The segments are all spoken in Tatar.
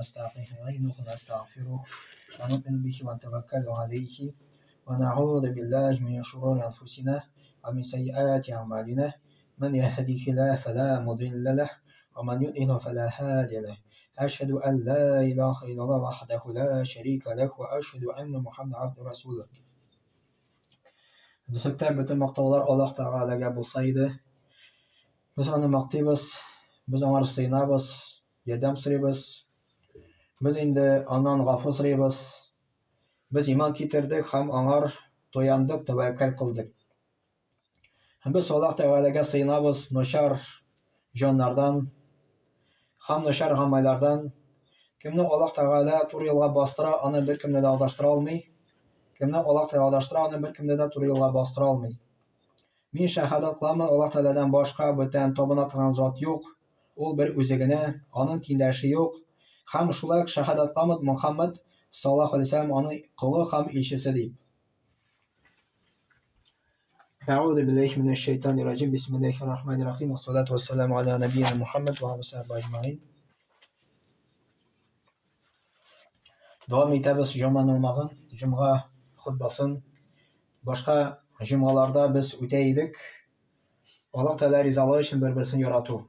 ونستعينه ونستغفره ونؤمن به ونتوكل عليه ونعوذ بالله من شرور أنفسنا ومن سيئات أعمالنا من يهده الله فلا مضل له ومن يضلل فلا هادي له أشهد أن لا إله إلا الله وحده لا شريك له وأشهد أن محمدا عبده ورسوله. Düzlükte bütün maqtovlar Allah Teala'ga bulsaydı, biz onu maqtaymiz, biz ona sığınabız, yordam so'raymiz, biz endi ondan g'afur so'raymiz, biz iymon keltirdik ham onar to'yandik, tavakkal qildik. Biz Allah Teala'ga sığınabız, noshar jonlardan, ham noshar amallardan. Kimni Allah Teala to'g'ri yo'lga bostira, uni bir kimni de adashtira olmay. Kimni Allah Teala adashtira, uni bir kimni de to'g'ri yo'lga bostira olmay. Men shahodat qilaman, Alloh taoladan boshqa butun tobinadigan zot yo'q. Ul bir o'zigina, onun tendashi yo'q. Ham shulay shahodat qilaman, Muhammad sallallohu alayhi vasallam uning quli ham elchisi deb. A'udhu billahi minash shaytonir rojim. Bismillahir rohmanir rohim. Wassalatu wassalamu ala nabiyyina Muhammad va ala sahbihi ajma'in. Davom etamiz juma namozin, juma xutbasin. Boshqa jumalarda biz o'taydik. Alloh taolo rizoligi uchun bir-birini yaratuv.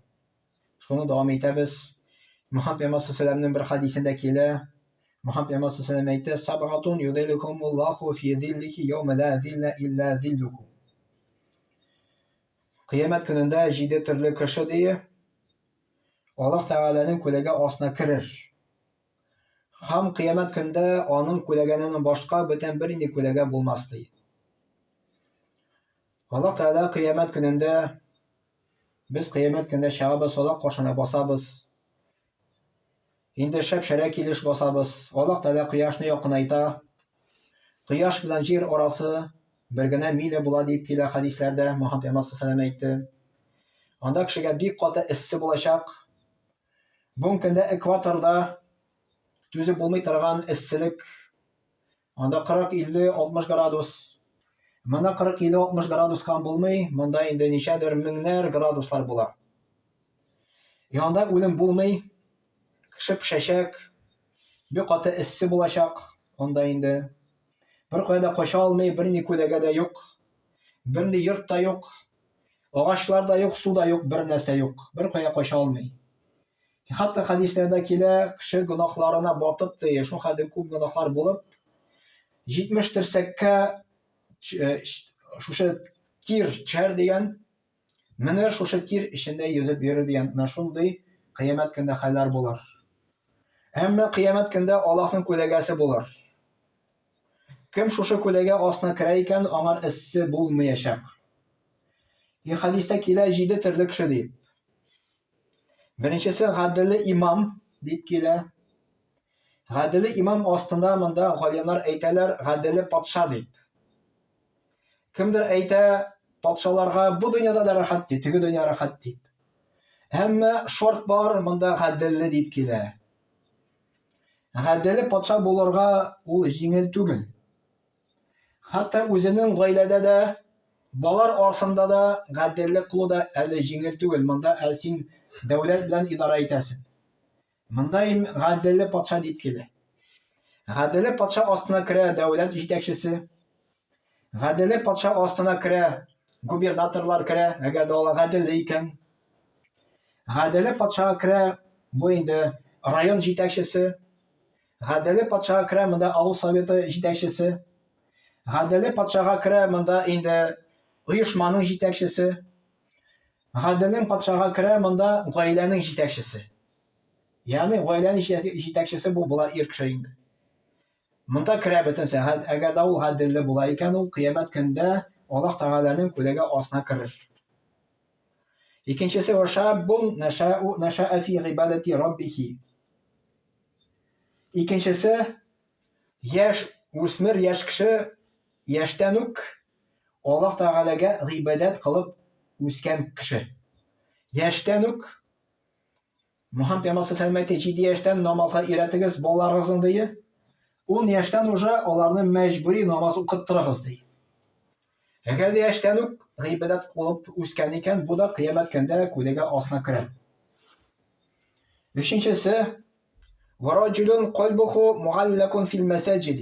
Shuni davom etamiz. Muhammad sallallohu alayhi vasallamning bir hadisida kelar. Muhammad sallallohu alayhi vasallam aytdi: "Sab'atun yudhillukumullohu fi zillihi yawma la zilla illa zilluhu." Qiyomat kunida 7 turli kishi deyi Alloh taolaning ko'lagi ostına kirir. Ham qiyomat kunida onun ko'laganidan boshqa butun birini ko'laga bo'lmas deydi. Alloh taolo qiyomat kunida biz qiyomat kunida shaba so'la qo'shina bosamiz. Endi shap-shara kelish bosamiz. Alloh taolo quyoshni yoqinayta. Quyosh bilan yer orasi birgina mil bo'ladi deb kelar hadislarda Muhammad sallallohu alayhi vasallam aytdi. Onda kishiga bir qota issi bo'lacak. Bu kunda ekvatorda tuzib bo'lmay turgan issilik. Onda 40-50-60 gradus. Mana 40-50-60 gradus ham bo'lmay, bunda endi nechadir minglar graduslar bo'lar. Yonda o'lim bo'lmay, kishi pishashak, bir qota issi bo'lacak. Onda endi bir qo'yda qo'sha olmay, birini ko'lagada yo'q, birini yurtda yo'q, og'achlarda yo'q, suvda yo'q, bir narsa yo'q. Bir qo'ya qo'sha olmay. Hatto hadislarda kelar, kishi gunohlarini botibdi, shu hadda ko'p gunohlar bo'lib, 70 tirsakka shusha tir char degan, mana shusha tir ishida yuzib yuradigan, mana shunday qiyomat kunida hallar bo'lar. Hamma qiyomat kunida Allohning ko'lagasi bo'lar. Kim shusha ko'laga ostına kirar ekan, onar issi bo'lmayacak. Bu hadisda kelar 7 turli kishi deb. Birinchisi g'adili imom deb kelar. G'adili imom ostida bunda olimlar aytadilar, g'adili podsho deb. Kimdir ayta, podsholarga bu dunyoda da rahat deb, tugi dunyo rahat deb. Hamma short bor, bunda g'adili deb kelar. G'adili podsho bo'lurga u yengil tugil. Hatto o'zining oilada da, bolar orasida da g'adillik qilib da hali yengil tugil. Bunda alsin davlat bilan idora etasin. Bunda g'adili podsho deb kelar. G'adili podsho ostına kira davlat yetakchisi. G'adili podsho ostına kira gubernatorlar kira, agar dolar g'adili ekan. G'adili podsho kira bu endi rayon yetakchisi. G'adili podsho kira bunda avul soveti yetakchisi. G'adili podshoga kira bunda endi uyushmaning yetakchisi. G'adili podshoga kira bunda oilaning yetakchisi. Ya'ni oilaning yetakchisi bu bular kishi endi. Bunda kira bitinsa, agar u g'adili bo'lar ekan, u qiyomat kunida Alloh taolaning ko'laga ostına kirir. Ikkinchisi shabun nasha'a fi ibadati robbih. Ikkinchisi yosh o'smir, yosh kishi yoshdanuk Alloh taolaga ibodat qilib o'sgan kishi. Yoshdanuk Muhammad sallallohu alayhi vasallam aytdi, 7 yoshdan namozga eratigiz bolalaringizni deyi. 10 yoshdan уже ularni majburiy namoz o'qittirig'iz deydi. Agar yoshdanuk ibodat qilib o'sgan ekan, bu da qiyomat kunida ko'laga ostına kiradi. Beshinchisi وَرَجُلٌ قَلْبُهُ مُعَلَّقٌ فِي الْمَسَاجِدِ.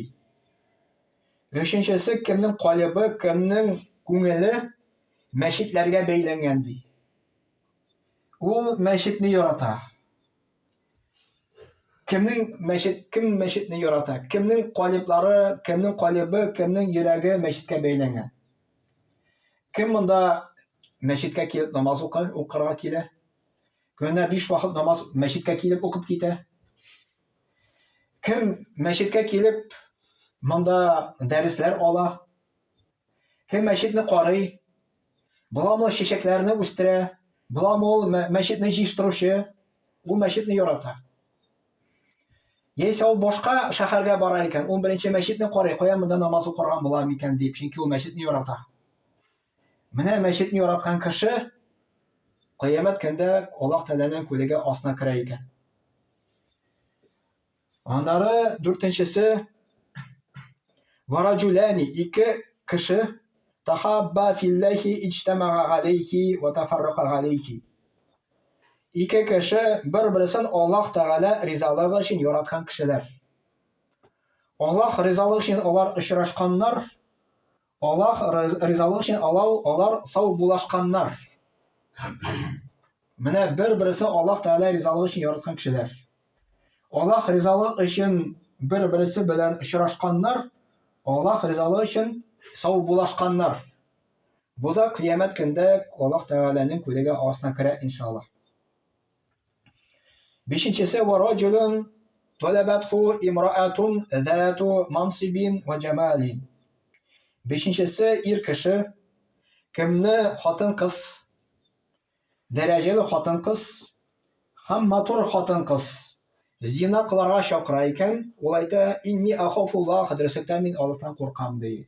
Üçüncüsü, kimning qalbi, kimning ko'ngli masjidlarga beylangan deydi. U masjidni yorata. Kim masjidni yorata? Kimning qalblari, kimning qalbi, kimning yuragi masjidga beylangan? Kim bunda masjidga kelib namoz o'qirga kela? Kunda 5 vaqt namoz masjidga kelib o'qib keta? Kim masjidga kelib bunda darslar ola? Kim masjidni qoriy? Bularni shishaklarni o'stira, bularni masjidni yig'ishtiruvchi, u masjidni yorata. Yesa u boshqa shaharga borar ekan, 11-masjidni qoriy, qo'yam bunda namoz o'qirgan bo'larmi ekan deb, chunki u masjidni yorata. Mana masjidni yoratgan kishi qiyomat kunda Alloh taolaning ko'liga ostona kirar ekan. Anlari 4-si varajulani, ikki kishi tahabba fillahi ijtama'a alayhi va tafarraqa alayhi. Ikki kishi bir-birini Alloh taolo rizoligi uchun yaratgan kishilar. Alloh rizoligi uchun ular uchrashganlar, Alloh rizoligi uchun ular sog' bo'lishganlar. Mana bir-birini Alloh taolo rizoligi uchun yaratgan kishilar. Alloh rizoligi uchun bir-birisi bilan uchrashganlar, Alloh rizoligi uchun sog' bo'lishganlar. Bu da qiyomat kunda Alloh taolaning ko'liga ostona kirar inshaalloh. 5-si va rajulun talabathu imra'atun zatu mansibin va jamalin. 5-si kishi kimni xotin-qiz, darajali xotin-qiz, ham matur xotin-qiz zina qilarga chaqirar ekan, u ayta inni axofulloh, hadrasakdan men Allohdan qo'rqam deydi.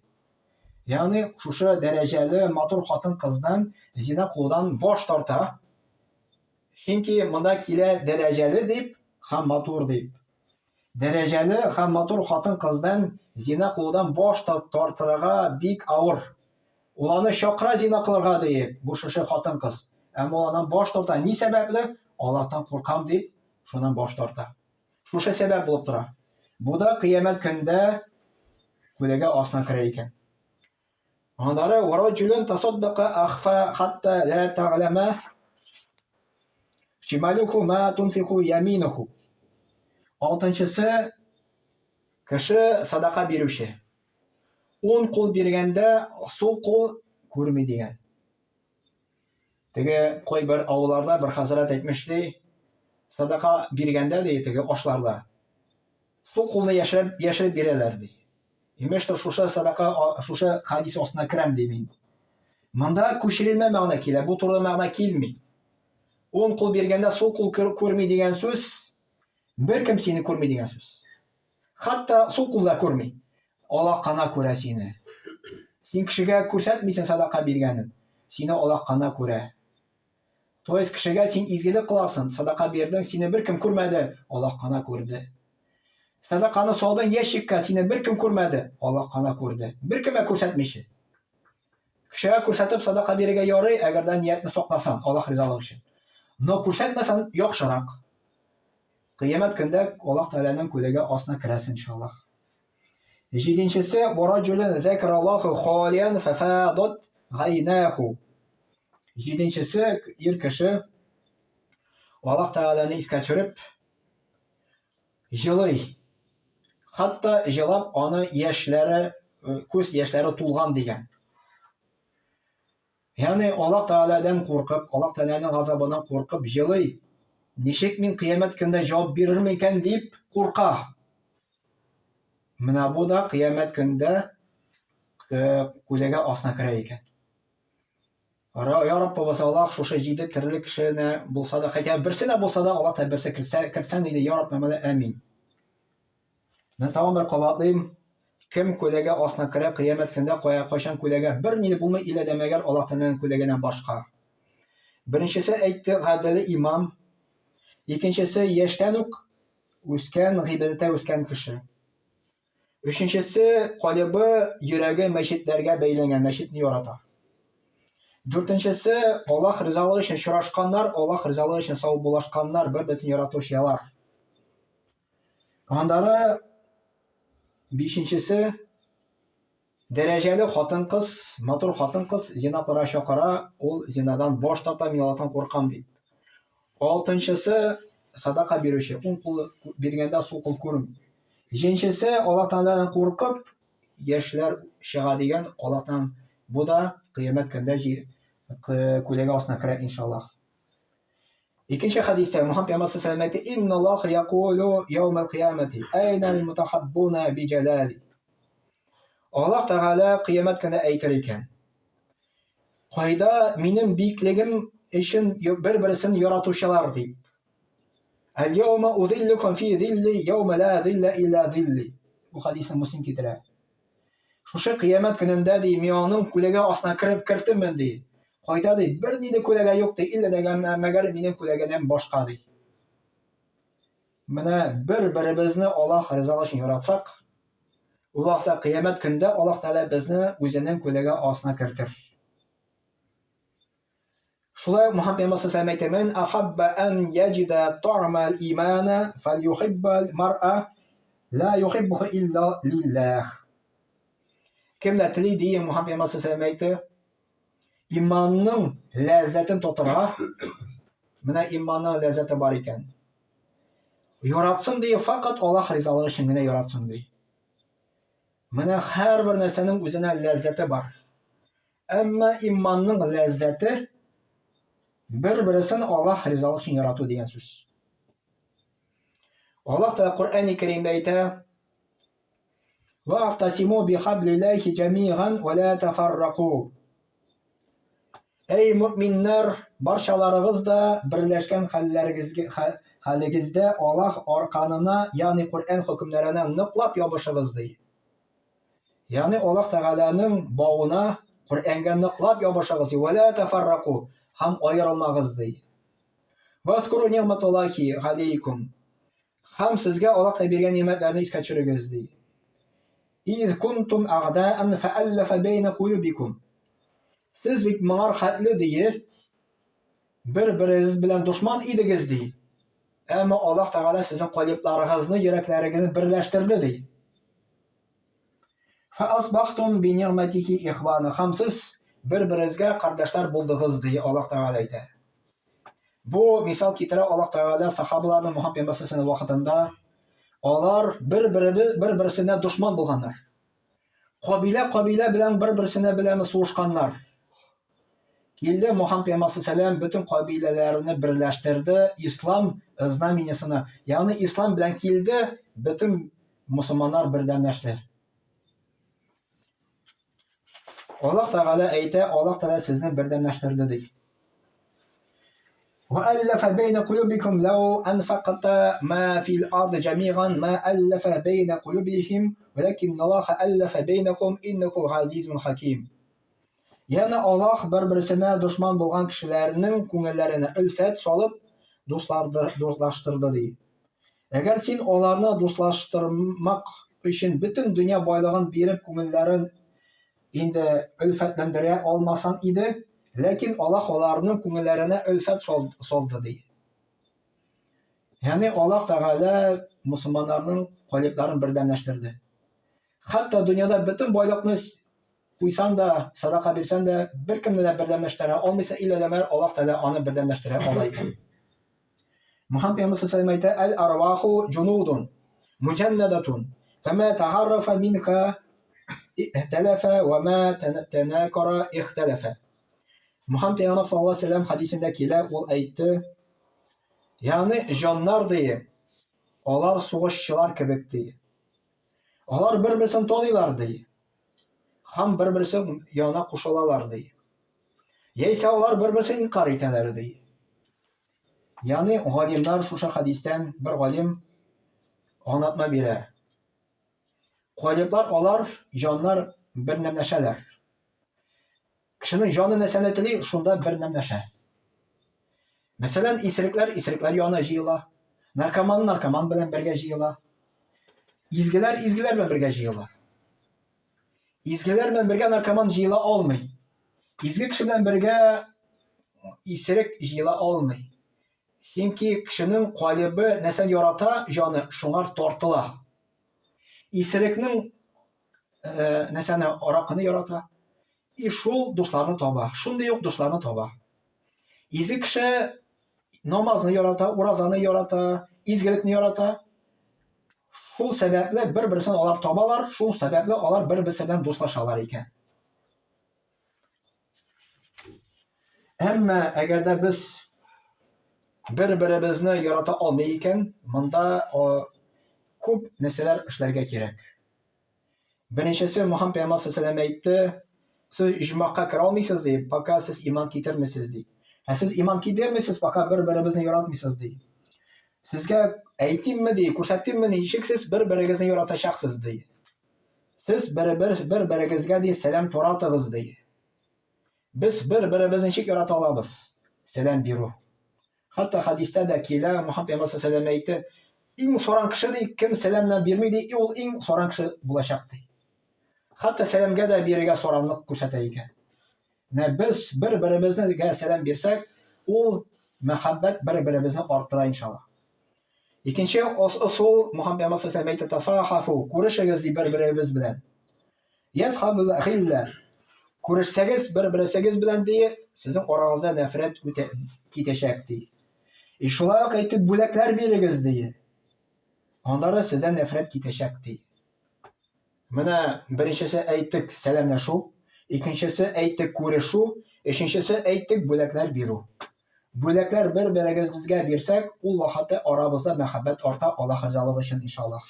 Ya'ni o'sha darajali matur xotin-qizdan zina qiluvdan bosh torta. Chunki bunda kela darajali deb, ham matur deb. Darajali ham matur xotin-qizdan zina qiluvdan bosh tortirga bek avr. Ularni chaqira zina qilirga deb, bu o'sha xotin-qiz. Ammo ulardan bosh torta. Ni sababli? Allohdan qo'rqam deb, shundan bosh torta. O'sha sabab bo'lib turadi. Bu da qiyomat kunda ko'liga ostona kirar ekan. Anlari varajulun tasaddaqa akhfa hatta la ta'lama shimaluhu ma tunfiqu yaminuhu. 6-si kishi sadaqa beruvchi. 10 qo'l berganda so'l qo'l ko'rmaydigan. Tege qo'y bir ovullarda bir hazrat aytmishdi, sadaqa berganda deydi oshlarda so'l qo'lni yashirib beradilar deydi. Imeshda o'sha sadaqa o'sha hadis ostida kiram deydi. Manda ko'chirilma ma'no keladi, bu turli ma'no kelmaydi. 10 qo'l berganda so'l qo'l ko'rmaydigan so'z, bir kim seni ko'rmaydigan so'z. Hatto so'l qo'lda ko'rmaydi. Alloh qana ko'ra seni. Sen kishiga ko'rsatmaysan sadaqa berganin. Seni Alloh qana ko'ra. To'ys kishiga sen izgilik qilarsan, sadaqa berding, seni bir kim ko'rmadi, Alloh qana ko'rdi. Sadaqani solding yashikka, seni bir kim ko'rmadi, Alloh qana ko'rdi. Bir kimga ko'rsatmishi. Kishiga ko'rsatib sadaqa berga yoray, agardan niyatni saqlasan, Alloh rizoligi uchun. No ko'rsatmasan yo'qshiroq. Qiyomat kunda Alloh taolaning ko'liga ostona kirasiz inshaalloh. 7-si varajulun zakarallohu xoliyan fafadat g'aynahu. 7-si kishi Alloh taolani esga tushirib jilay. Hatto jilab ona yoshlari, ko'z yoshlari to'lgan degan. Ya'ni Alloh taoladan qo'rqib, Alloh taolaning g'azabidan qo'rqib jilay. Nishik men qiyomat kunda javob berarman ekan deb qo'rqa. Mana bu da qiyomat kunda ko'liga ostona kirar ekan. Ya Rabbi bo'lsa Alloh o'sha jiddiy tirlik kishini bo'lsa-da, qayta birsini bo'lsa-da Alloh taolo birsi kirsan deydi. Ya Rabbi mana amin. Men tamom bir qavatlayim. Kim ko'liga ostona kirar qiyomat kunda qo'ygan ko'liga bir nil bo'lmay iladamagar Alloh taolaning ko'ligidan boshqa. Birinchisi aytdi g'adali imom. Ikkinchisi yoshdan o'sgan, g'iybatda o'sgan kishi. Uchinchisi qalbi, yuragi masjidlarga beylangan, masjidni yorata. 4-si Alloh rizoligi uchun uchrashganlar, Alloh rizoligi uchun sog' bo'lishganlar, bir-birini yaratuvchilar. Аннары бишенчесе дәрәҗәле хатын-кыз, матур хатын-кыз зина кылырга чакыра, ул зинадан баш тарта, мин Аллаһтан куркам дип. Алтынчысы садака бирүче, уң кулы биргәндә сул кул күрми. Җенчесе Аллаһ Тәгаләдән куркып, яшьләр чыга дигән Аллаһтан бу да кыямәт көндә күләгә астына керә иншаллаһ. Икенче хадистә Мөхәммәд пәйгамбәр саллаллаһу алейһи ва сәллям әйтә: "Инна Аллаһ якулу яумал кыямати, айна аль-мутахаббуна би җалали." Аллаһ Тәгалә кыямәт көндә әйтер икән: "Кайда минем биеклегем өчен бер-берсен яратучылар" дип. "Аль-яума удиллукум фи зилли яума ла зилла илля зилли." Бу хадисны Муслим китерә. Шушы кыямәт көнендә ди, мин аның күләгә астына кертиммен ди. Кайда ди, берни дә күләгә юк ди, иллә дә мәгәр минем күләгәдән башка ди. Менә бер-беребезне Аллаһ ризалыгы өчен яратсак, ул вакытта кыямәт көндә Аллаһ Тәгалә безне үзенең күләгә астына кертер. Шулай Мөхәммәд пәйгамбәр саллаллаһу алейһи ва сәллям әйтә: "Ахабба ан яҗида таъмал имана фальюхиббал мар'a ла юхиббуху илля лиллаһ." Кемдә тели ди, Мөхәммәд пәйгамбәр саллаллаһу алейһи ва сәллям әйтә: "Иманның ләззәтен тотырга, менә иманның ләззәте бар икән. Яратсын ди, фақат Аллаһ ризалыгы өчен генә яратсын ди. Менә һәрбер нәрсәнең үзенә ләззәте бар. Әмма иманның ләззәте бер-берсен Аллаһ ризалыгы өчен ярату дигән сүз. Аллаһ Тәгалә Коръәни Кәримдә әйтә: "Вa'тасиму бихаблиллаһи җами'ан ва ла тафаррaqu." Эй мөэминнәр, барчаларыгыз да берләшкән хәлегездә Аллаһ арканына, ягъни Коръән хөкемнәренә ныклап ябышыгыз ди. Ягъни Аллаһ Тәгаләнең бавына, Коръәнгә ныклап ябышыгыз ди. Ва ла тафаррaqu, һәм аерылмагыз ди. Вазкуру ниъматаллаһи алейкум, һәм сезгә Аллаһ биргән нимәтләрне искә төшерегез ди. Из кунтум аъдаан фааллафа бейна кулубикум. Сез бит моңар хәтле ди, бер-берегез белән дошман идегез ди. Әмма Аллаһ Тәгалә сезнең калыпларыгызны, йөрәкләрегезне берләштерде ди. Фаасбахтум би ниъматихи ихвана, һәм сез бер-берегезгә кардәшләр булдыгыз ди, Аллаһ Тәгалә әйтә. Бу мисал китерә Аллаһ Тәгалә сахабаларның Мөхәммәд пәйгамбәр саллаллаһу алейһи ва сәллям вакытында. Алар бер-берсенә дошман булганнар. Кабилә белән бер-берсенә белән сугышканнар. Килде Мөхәммәд пәйгамбәр саллаллаһу алейһи ва сәллям бөтен кабиләләрне берләштерде ислам знамениясына. Ягъни ислам белән килде, бөтен мусламаннар бердәмләште. Аллаһ Тәгалә әйтә, Аллаһ Тәгалә сезне бердәмләштерде ди. وألف بين قلوبكم لو أنفقت ما في الأرض جميعا ما ألف بين قلوبهم ولكن الله ألف بينكم إنه عزيز حكيم. Yani Allah bir-birisine düşman bulgan kişilerinin күңелләренә ülfət salып dostlaştırdı deyil. Eğer sen onlarını dostlaştırmak için bütün dünya baylığını berip күңелләрен indi ülfətləndirə almasan idi, lakin Allah onlarının күңелләренә ülfət saldı deyil. Yani Allah Teala Müslümanların kalplerini birləşdirdi. Hatta dünyada bütün baylıqны Kuysan da, sadaka birsen de bir kimle de birleştirə olmasa illəmələr Allah Teala onu birleştirə olaydı. Muhammed Peygamber sallallahu aleyhi ve sellem el-arvahu cunudun mucennedatun fema ta'arrafa minha ihtelafa ve ma tenakara ihtelafa. Muhammed Peygamber sallallahu aleyhi ve sellem hadisindekiler ol aytdı. Yani canlar diye, onlar soğuşçular kebek diye. Onlar bir-birisini tanıylar diye. Ham bir-birisi yanına koşulalar diye. Yeyse onlar bir-birisini inkar eteler diye. Yani galimler şu hadisten bir galim anlatma bire. Galimler onlar canlar bir nemleşeler. Kişinin canı nesenetli şunda bir nemleşe. Mesela isrikler yanına jıyıla. Narkoman bilen birge jıyıla. İzgiler bilen birge jıyıla. İzgiler bilen birge narkoman jıyıla olmay. İzgi kişi bilen birge isrik jıyıla olmay. Чөнки кешенең калыбы нәрсәне ярата, җаны шуңар тартыла. Исерекнең нәрсәне аракыны ярата. И шул дусларны таба. Шундый ук дусларны таба. Изе кеше намазны ярата, уразаны ярата, изгелекне ярата. Шул сәбәпле бер-берсен алар табалар, шул сәбәпле алар бер-берсе белән дуслашалар икән. Әмма әгәр дә без бер-беребезне ярата алмый икән, монда күп нәрсәләр эшләргә кирәк. Беренчесе, Мөхәммәд пәйгамбәр саллаллаһу алейһи ва сәллям әйтте, сез иҗмакка кера алмыйсыз ди, пока сез иман китермисез ди. Сез иман китермисез, пока бер-беребезне яратмыйсыз ди. Сезгә әйтимме ди, күрсәтимме, ничек сез бер-берегезне яратачаксыз ди. Сез бер-берегезгә ди сәлам таратыгыз ди. Без бер-беребезне ничек ярата алабыз? Сәлам бирү. Хәтта хадистә дә килә, Мөхәммәд пәйгамбәр саллаллаһу алейһи ва сәллям әйтте, иң соран кеше ди, кем сәламны бирми ди, ул иң соран кеше булачак ди. Хәтта сәламгә дә бирергә соранлык күрсәтә икән. Без бер-беребезгә сәлам бирсәк, ул мәхәббәт бер-беребезне арттыра иншаллах. Икенче усул, Мөхәммәд пәйгамбәр саллаллаһу алейһи ва сәллям әйтте, тасахафу, күрешегез ди бер-берегез белән. Ядхабул гилла, күрешсәгез бер-берегез белән ди, сезнең арагызда нәфрәт китәчәк ди. Шулай ук әйтеп бүләкләр бирегез ди. Аннары сездән нәфрәт китәчәк ди. Менә беренчесе әйттек сәламләшү, икенчесе әйттек күрешү, өченчесе әйттек бүләкләр бирү. Бүләкләр бер-берегезгә бирсәк, ул вакытта арабызда мәхәббәт арта, Аллаһ ризалыгы өчен иншаллах.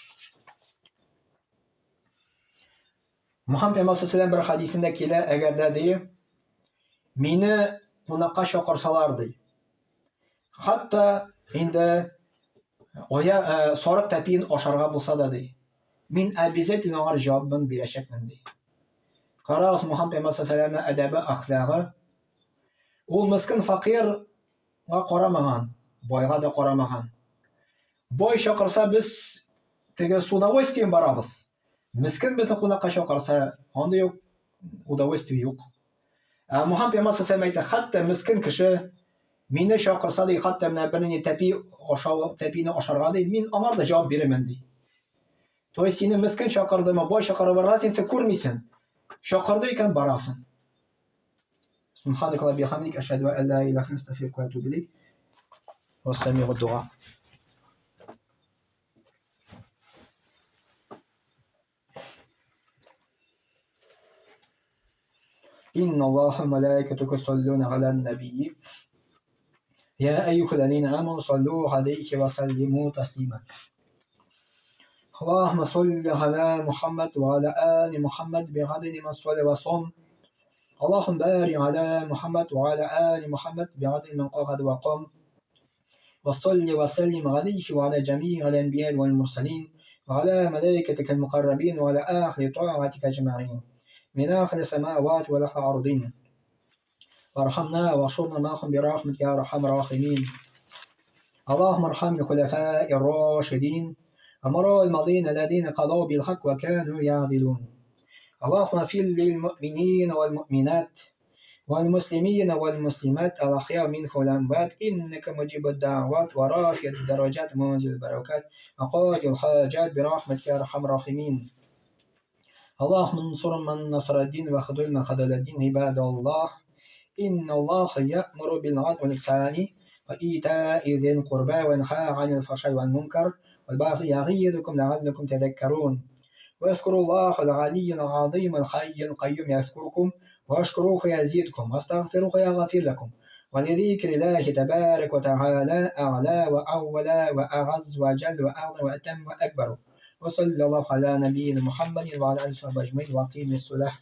Мөхәммәд пәйгамбәр саллаллаһу алейһи ва сәллям бер хадисендә килә, әгәр дә ди, мине кунакка чакырсалар ди. Хәтта инде сарык тәпиен ашарга булса да ди. Мин обязательно аңар җавабын бирәчәкмен ди. Карагыз, Мөхәммәд пәйгамбәр саллаллаһу алейһи ва сәллям әдәбе, әхлагы. Ул мискин факирга карамаган, байга да карамаган. Бай чакырса, без теге с удовольствием барабыз. Мискин безне кунакка чакырса, андый ук удовольствие юк. Мөхәммәд пәйгамбәр саллаллаһу алейһи ва сәллям әйтә, хәтта мискин кеше мине чакырса ди, хәтта менә берни тәпине ашарга ди, мин аңар да җавап бирәмен ди. То есть сине мискин чакырдымы, бай чакырып барга, син күрмисең. Чакырды икән барасың. Субханакалла бихамдик, ашһаду ан ла илаха илля анта, астагфирука ва атубу илейк. Вассами'у дуа. إن الله وملائكته يصلون على النبي يا أيها الذين آمنوا صلوا عليه وسلموا تسليما اللهم صل على محمد وعلى آل محمد بعدد ما صلى وصم اللهم بارك على محمد وعلى آل محمد بعدد من قعد وقام وصل وسلم عليه وعلى جميع الأنبياء والمرسلين وعلى ملائكتك المقربين وعلى أهل طاعتك أجمعين من آخر السماوات والأرضين وارحمنا واشرنا معهم برحمتك يا أرحم الراحمين اللهم ارحم الخلفاء الراشدين أمراء الماضين الذين قضوا بالحق وكانوا يعدلون اللهم اغفر للمؤمنين والمؤمنات والمسلمين والمسلمات الأحياء منهم والأموات إنك مجيب الدعوات ورافع الدرجات منزل البركات وقاضي الحاجات برحمتك يا أرحم الراحمين اللهم انصر من نصر الدين وخذل من خذل الدين عباد الله إن الله يأمر بالعدل والإحسان وإيتاء ذي القربى وينهى عن الفحشاء والمنكر والبغي يعظكم لعلكم تذكرون واذكروا الله العلي العظيم الحي القيوم يذكركم واشكروه يزيدكم واستغفروه يغفر لكم ولذكر الله تبارك وتعالى أعلى وأولى وأعز وجل وأعظم وأتم وأكبر وصلى الله على نبينا محمد وعلى آله وصحبه أجمعين وأقيم الصلاة.